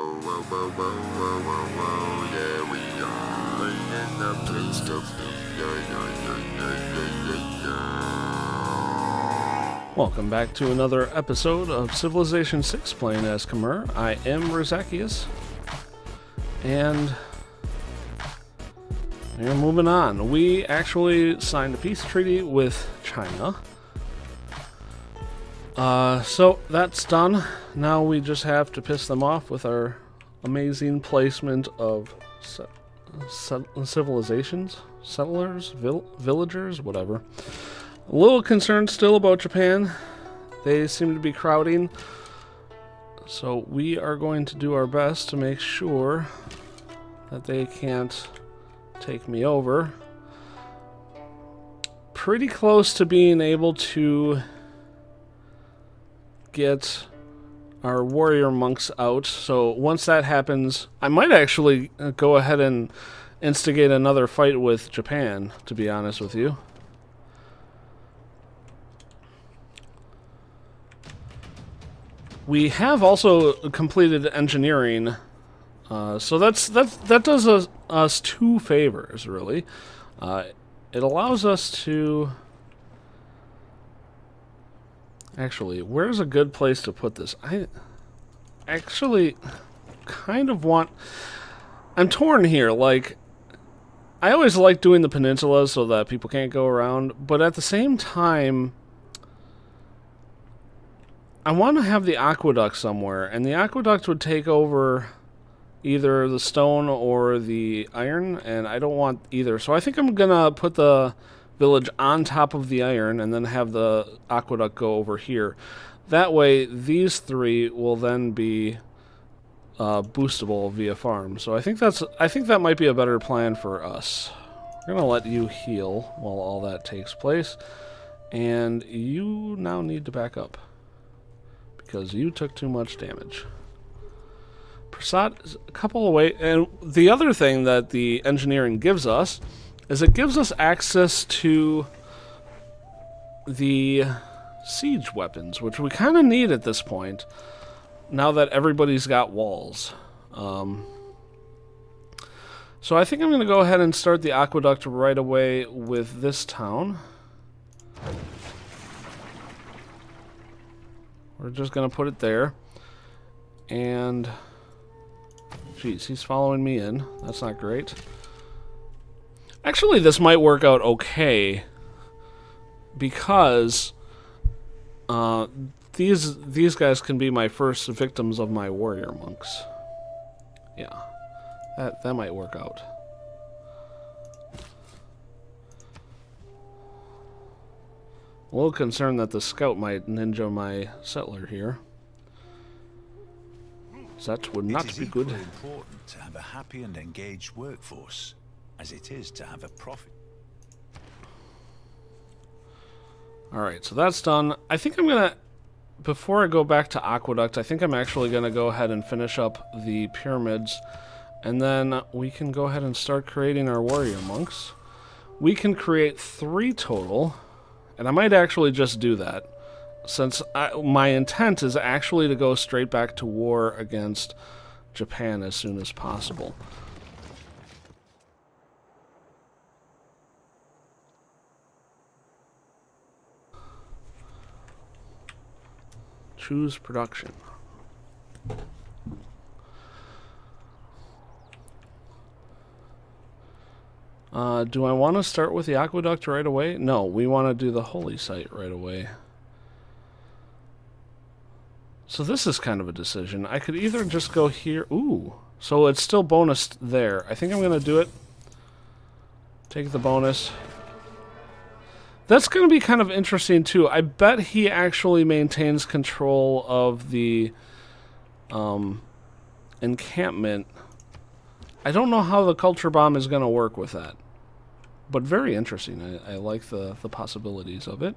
Yeah, we are in the place to be. Welcome back to another episode of Civilization 6 playing as Khmer. I am Razakius, and we're moving on. We actually signed a peace treaty with China. So that's done. Now we just have to piss them off with our amazing placement of civilizations, settlers, villagers, whatever. A little concerned still about Japan. They seem to be crowding. So we are going to do our best to make sure that they can't take me over. Pretty close to being able to get our warrior monks out. So once that happens, I might actually go ahead and instigate another fight with Japan, to be honest with you. We have also completed engineering, so that does us two favors, really. It allows us to... Actually, where's a good place to put this? I actually kind of want... I'm torn here, like... I always like doing the peninsulas so that people can't go around, but at the same time... I want to have the aqueduct somewhere, and the aqueduct would take over either the stone or the iron, and I don't want either. So I think I'm going to put the village on top of the iron and then have the aqueduct go over here. That way, these three will then be boostable via farm. So I think that might be a better plan for us. We're going to let you heal while all that takes place, and you now need to back up, because you took too much damage. Prasad is a couple away, and the other thing that the engineering gives us is it gives us access to the siege weapons, which we kind of need at this point, now that everybody's got walls. So I think I'm going to go ahead and start the aqueduct right away with this town. We're just going to put it there. And... Jeez, he's following me in. That's not great. Actually, this might work out okay. Because... These guys can be my first victims of my warrior monks. Yeah. That might work out. A little concerned that the scout might ninja my settler here. That would not be good. It is important to have a happy and engaged workforce, as it is to have a profit. Alright, so that's done. I think I'm gonna, before I go back to Aqueduct, I think I'm actually gonna go ahead and finish up the pyramids, and then we can go ahead and start creating our warrior monks. We can create 3 total. And I might actually just do that, since my intent is actually to go straight back to war against Japan as soon as possible. Choose production. Do I want to start with the aqueduct right away? No, we want to do the holy site right away. So this is kind of a decision. I could either just go here. Ooh, so it's still bonused there. I think I'm going to do it. Take the bonus. That's going to be kind of interesting too. I bet he actually maintains control of the encampment. I don't know how the culture bomb is going to work with that. But very interesting. I like the possibilities of it.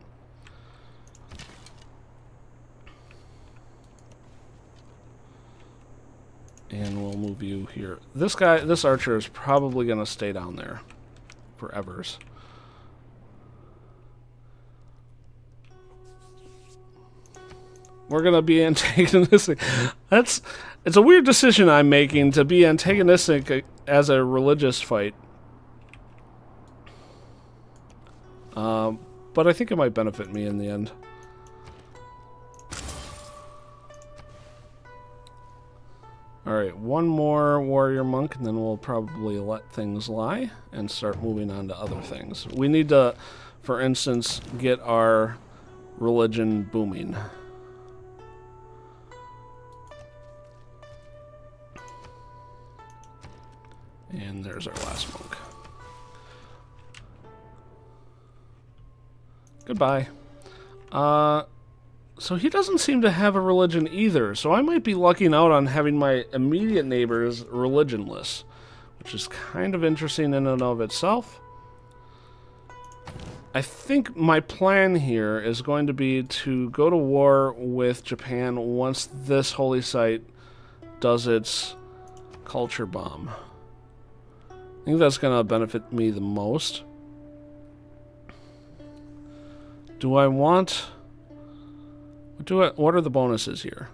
And we'll move you here. This archer is probably going to stay down there forevers. we're gonna be antagonistic. It's a weird decision I'm making to be antagonistic as a religious fight. But I think it might benefit me in the end. Alright, one more warrior monk, and then we'll probably let things lie and start moving on to other things. We need to, for instance, get our religion booming. And there's our last monk. Goodbye. So he doesn't seem to have a religion either, so I might be lucking out on having my immediate neighbors religionless, which is kind of interesting in and of itself. I think my plan here is going to be to go to war with Japan once this holy site does its culture bomb. I think that's going to benefit me the most. Do I want... What are the bonuses here?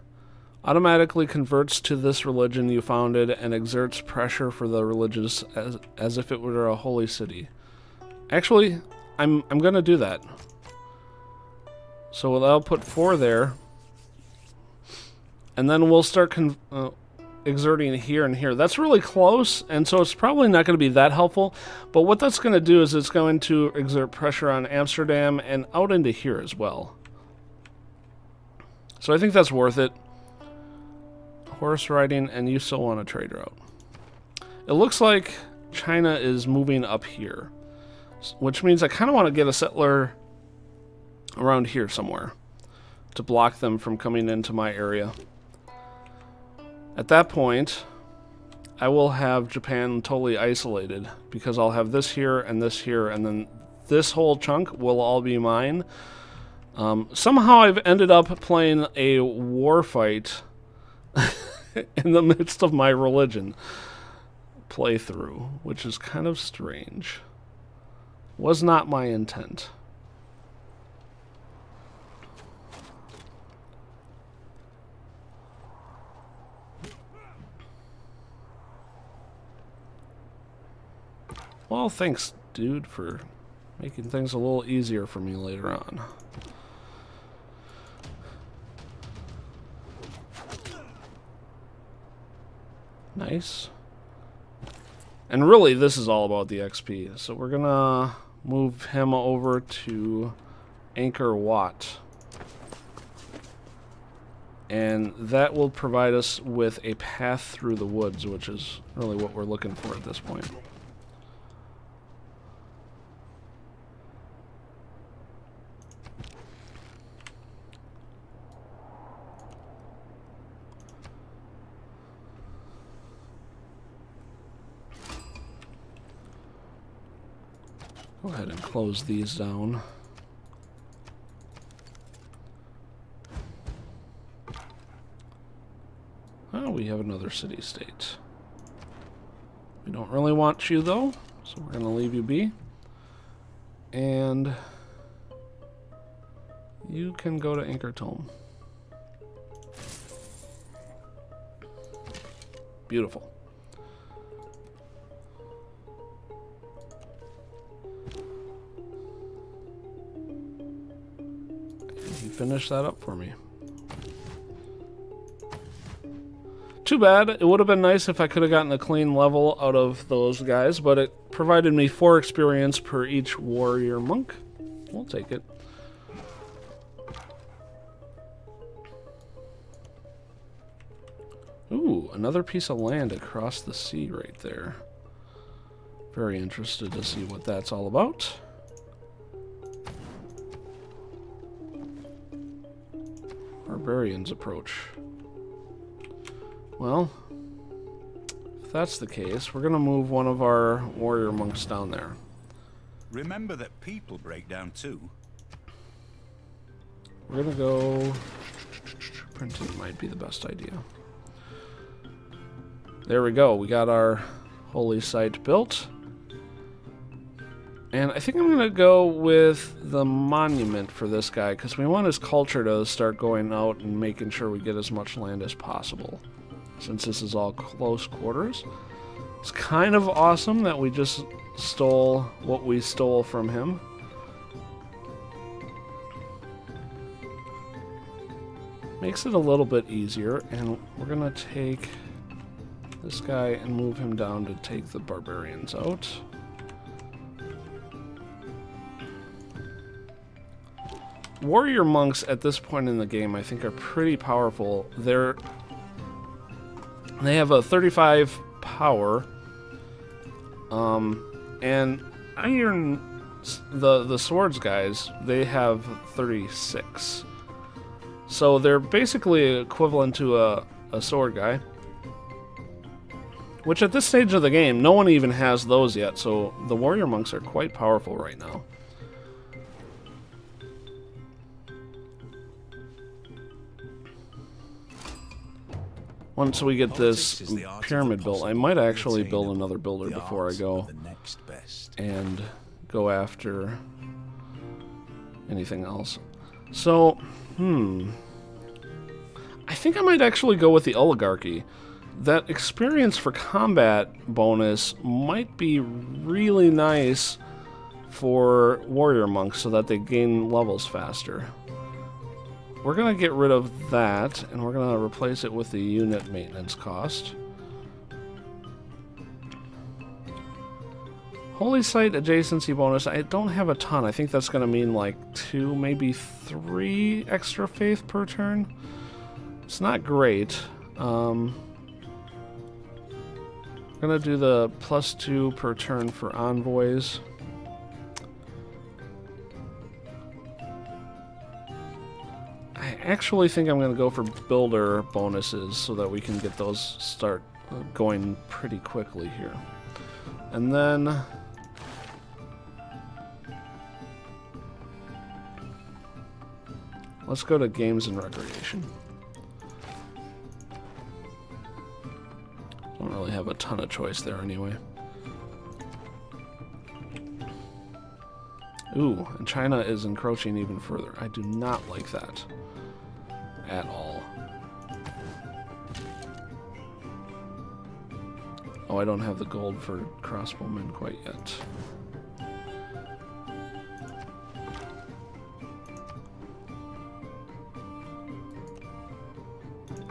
Automatically converts to this religion you founded and exerts pressure for the religious as if it were a holy city. Actually, I'm gonna do that. So I'll put 4 there, and then we'll start exerting here and here. That's really close, and so it's probably not going to be that helpful. But what that's going to do is it's going to exert pressure on Amsterdam and out into here as well. So I think that's worth it. Horse riding, and you still want a trade route. It looks like China is moving up here, which means I kind of want to get a settler around here somewhere to block them from coming into my area. At that point, I will have Japan totally isolated because I'll have this here, and then this whole chunk will all be mine. Somehow I've ended up playing a war fight in the midst of my religion playthrough, which is kind of strange. Was not my intent. Well, thanks, dude, for making things a little easier for me later on. Nice. And really, this is all about the XP. So we're gonna move him over to Angkor Wat. And that will provide us with a path through the woods, which is really what we're looking for at this point. Go ahead and close these down. Oh, we have another city-state. We don't really want you, though, so we're going to leave you be. And you can go to Angkor Thom. Beautiful. Finish that up for me. Too bad. It would have been nice if I could have gotten a clean level out of those guys, but it provided me 4 experience per each warrior monk. We'll take it. Ooh, another piece of land across the sea right there. Very interested to see what that's all about. Barbarians approach. Well, if that's the case, we're gonna move one of our warrior monks down there. Remember that people break down too. We're gonna go... Printing might be the best idea. There we go. We got our holy site built. And I think I'm going to go with the monument for this guy, because we want his culture to start going out and making sure we get as much land as possible, since this is all close quarters. It's kind of awesome that we just stole what we stole from him. Makes it a little bit easier, and we're going to take this guy and move him down to take the barbarians out. Warrior monks at this point in the game I think are pretty powerful. They have a 35 power, and iron, the swords guys, they have 36. So they're basically equivalent to a sword guy, which at this stage of the game no one even has those yet. So the warrior monks are quite powerful right now. Once we get this pyramid built, I might actually build another builder before I go and go after anything else. So, I think I might actually go with the oligarchy. That experience for combat bonus might be really nice for warrior monks so that they gain levels faster. We're going to get rid of that, and we're going to replace it with the unit maintenance cost. Holy Site adjacency bonus, I don't have a ton. I think that's going to mean like 2, maybe 3 extra faith per turn. It's not great. I'm going to do the +2 per turn for envoys. I actually think I'm going to go for builder bonuses so that we can get those start going pretty quickly here. And then let's go to games and recreation. Don't really have a ton of choice there anyway. Ooh, and China is encroaching even further. I do not like that at all. Oh, I don't have the gold for crossbowmen quite yet.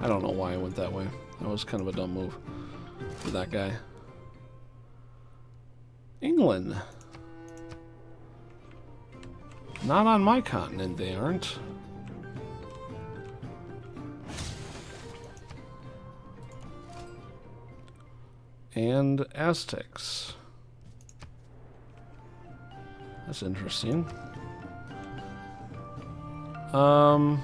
I don't know why I went that way. That was kind of a dumb move for that guy. England. Not on my continent, they aren't. And Aztecs. That's interesting. I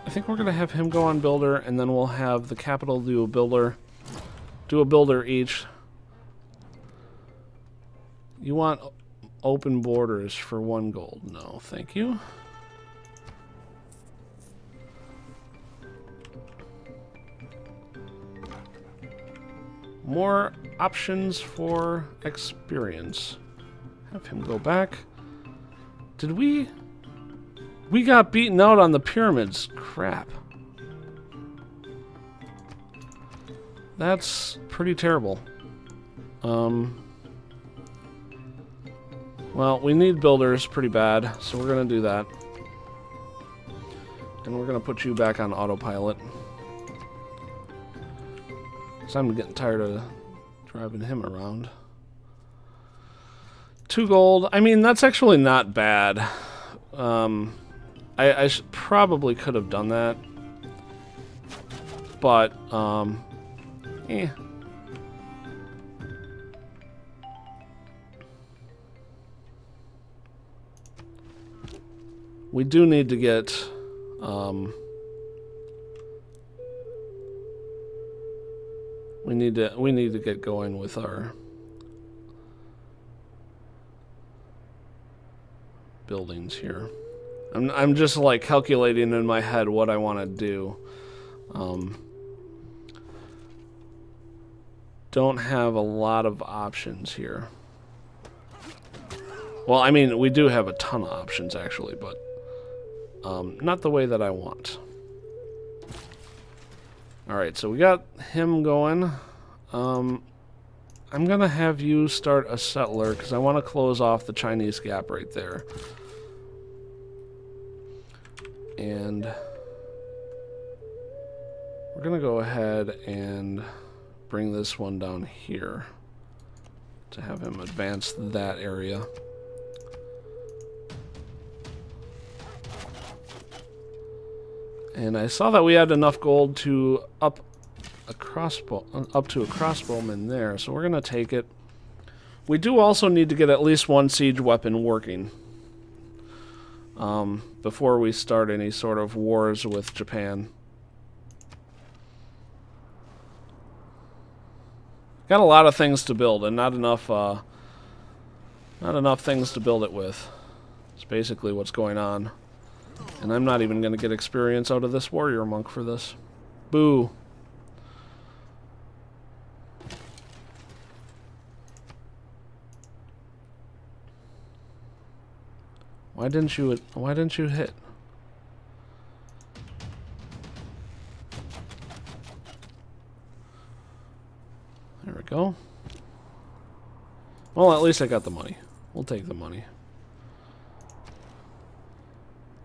think we're gonna have him go on builder, and then we'll have the capital do a builder each. You want open borders for 1 gold? No, thank you. More options for experience. Have him go back. Did we... We got beaten out on the pyramids. Crap. That's pretty terrible. Well, we need builders pretty bad, so we're going to do that. And we're going to put you back on autopilot. So I'm getting tired of driving him around. 2 gold. I mean, that's actually not bad. I probably could have done that. But, eh. We do need to get, we need to get going with our buildings here. I'm just like calculating in my head what I want to do. don't have a lot of options here. Well, I mean, we do have a ton of options, actually, but not the way that I want. Alright, so we got him going. I'm going to have you start a settler, because I want to close off the Chinese gap right there. And we're going to go ahead and bring this one down here to have him advance that area. And I saw that we had enough gold to up to a crossbowman there, so we're going to take it. We do also need to get at least one siege weapon working before we start any sort of wars with Japan. Got a lot of things to build, and not enough things to build it with. It's basically what's going on. And I'm not even going to get experience out of this warrior monk for this. Boo. Why didn't you hit? There we go. Well, at least I got the money. We'll take the money.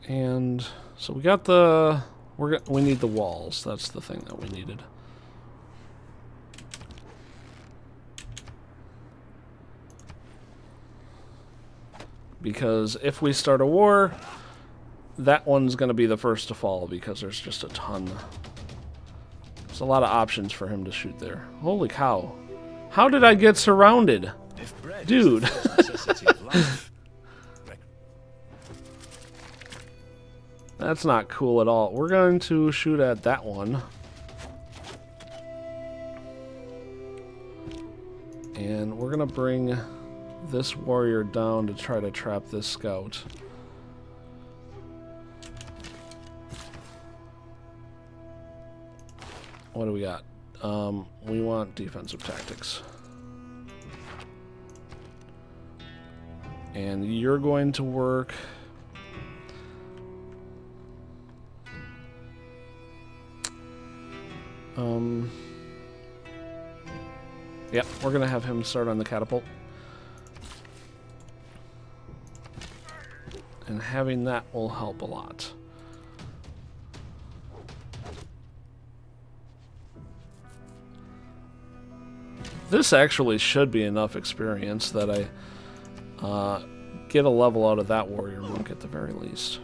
And so we got the... we need the walls. That's the thing that we needed. Because if we start a war, that one's going to be the first to fall because there's just a ton. There's a lot of options for him to shoot there. Holy cow. How did I get surrounded? Dude. That's not cool at all. We're going to shoot at that one. And we're going to bring this warrior down to try to trap this scout. What do we got? We want defensive tactics. And you're going to work... Yep, we're going to have him start on the catapult. And having that will help a lot. This actually should be enough experience that I get a level out of that warrior monk at the very least.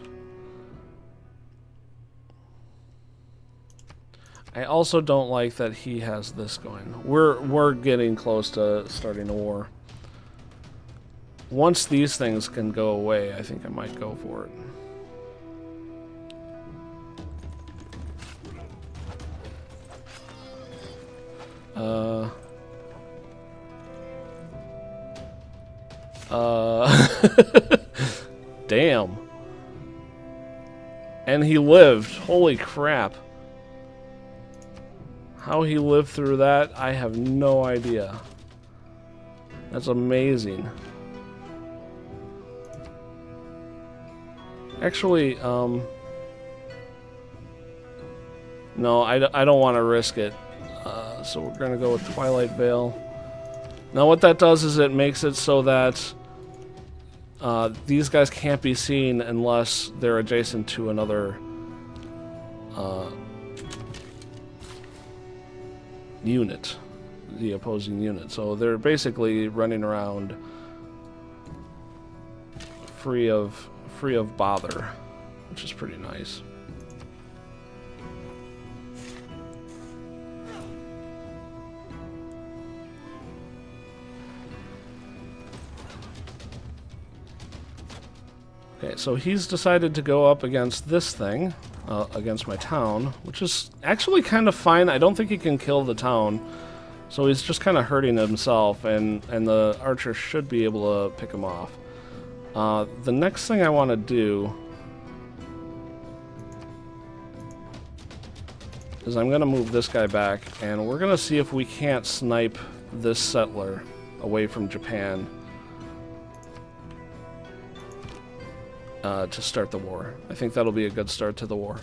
I also don't like that he has this going. We're getting close to starting a war. Once these things can go away, I think I might go for it. Damn. And he lived. Holy crap. How he lived through that, I have no idea. That's amazing. Actually, no, I don't want to risk it. So we're going to go with Twilight Veil. Now what that does is it makes it so that these guys can't be seen unless they're adjacent to another unit, the opposing unit. So they're basically running around free of bother, which is pretty nice. Okay, so he's decided to go up against this thing, against my town, which is actually kind of fine. I don't think he can kill the town, so he's just kind of hurting himself, and the archer should be able to pick him off. The next thing I want to do is I'm going to move this guy back, and we're going to see if we can't snipe this settler away from Japan to start the war. I think that'll be a good start to the war.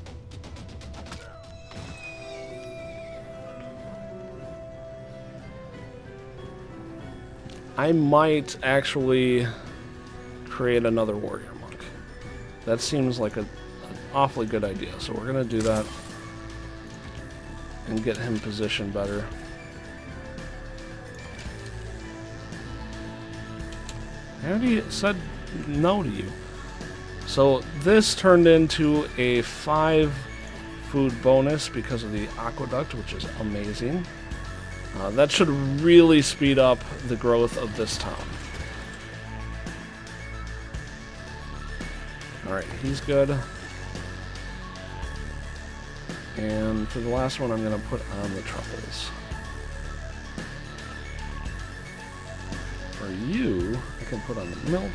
I might actually create another warrior monk. That seems like an awfully good idea. So we're going to do that and get him positioned better. I already said no to you. So this turned into a 5 food bonus because of the aqueduct, which is amazing. That should really speed up the growth of this town. Alright, he's good. And for the last one, I'm going to put on the truffles. For you, I can put on the milk.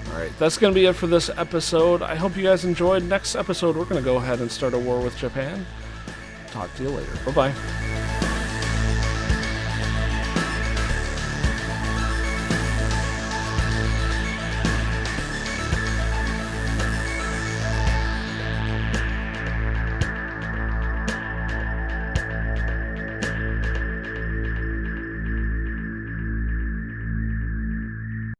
Alright, that's going to be it for this episode. I hope you guys enjoyed. Next episode, we're going to go ahead and start a war with Japan. Talk to you later. Bye-bye.